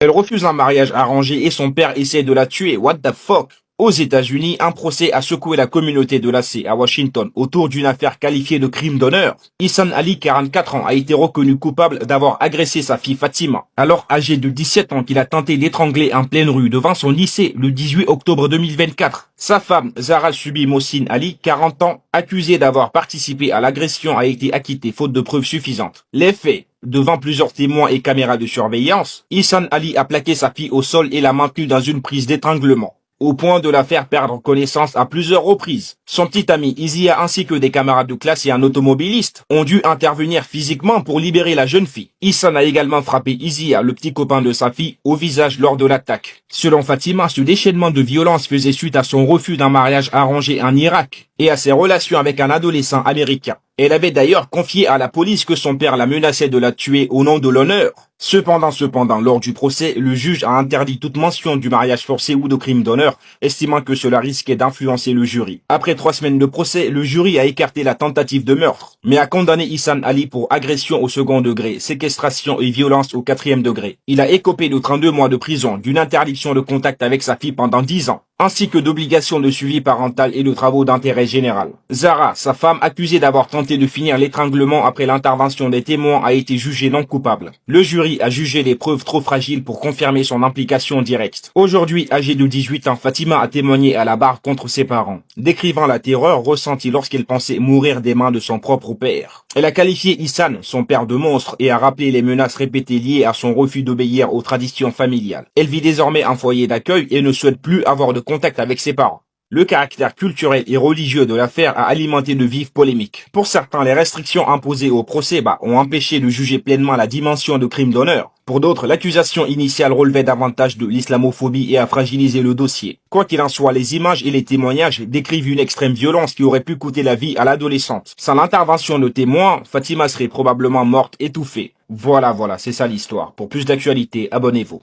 Elle refuse un mariage arrangé et son père essaie de la tuer. What the fuck? Aux États-Unis, un procès a secoué la communauté de l'AC à Washington autour d'une affaire qualifiée de crime d'honneur. Ihsan Ali, 44 ans, a été reconnu coupable d'avoir agressé sa fille Fatima, alors âgée de 17 ans qu'il a tenté d'étrangler en pleine rue devant son lycée le 18 octobre 2024. Sa femme, Zahra Subi Mohsin Ali, 40 ans, accusée d'avoir participé à l'agression, a été acquittée faute de preuves suffisantes. Les faits. Devant plusieurs témoins et caméras de surveillance, Ihsan Ali a plaqué sa fille au sol et l'a maintenue dans une prise d'étranglement, au point de la faire perdre connaissance à plusieurs reprises. Son petit ami Izia ainsi que des camarades de classe et un automobiliste ont dû intervenir physiquement pour libérer la jeune fille. Ihsan a également frappé Izia, le petit copain de sa fille, au visage lors de l'attaque. Selon Fatima, ce déchaînement de violence faisait suite à son refus d'un mariage arrangé en Irak et à ses relations avec un adolescent américain. Elle avait d'ailleurs confié à la police que son père la menaçait de la tuer au nom de l'honneur. Cependant, lors du procès, le juge a interdit toute mention du mariage forcé ou de crime d'honneur, estimant que cela risquait d'influencer le jury. Après 3 semaines de procès, le jury a écarté la tentative de meurtre, mais a condamné Ihsan Ali pour agression au second degré, séquestration et violence au 4e degré. Il a écopé de 32 mois de prison, d'une interdiction de contact avec sa fille pendant 10 ans, ainsi que d'obligations de suivi parental et de travaux d'intérêt général. Zahra, sa femme, accusée d'avoir tenté de finir l'étranglement après l'intervention des témoins, a été jugée non coupable. Le jury a jugé les preuves trop fragiles pour confirmer son implication directe. Aujourd'hui, âgée de 18 ans, Fatima a témoigné à la barre contre ses parents, décrivant la terreur ressentie lorsqu'elle pensait mourir des mains de son propre père. Elle a qualifié Ihsan, son père, de monstre et a rappelé les menaces répétées liées à son refus d'obéir aux traditions familiales. Elle vit désormais en foyer d'accueil et ne souhaite plus avoir de contact avec ses parents. Le caractère culturel et religieux de l'affaire a alimenté de vives polémiques. Pour certains, les restrictions imposées au procès ont empêché de juger pleinement la dimension de crime d'honneur. Pour d'autres, l'accusation initiale relevait davantage de l'islamophobie et a fragilisé le dossier. Quoi qu'il en soit, les images et les témoignages décrivent une extrême violence qui aurait pu coûter la vie à l'adolescente. Sans l'intervention de témoins, Fatima serait probablement morte étouffée. Voilà, c'est ça l'histoire. Pour plus d'actualité, abonnez-vous.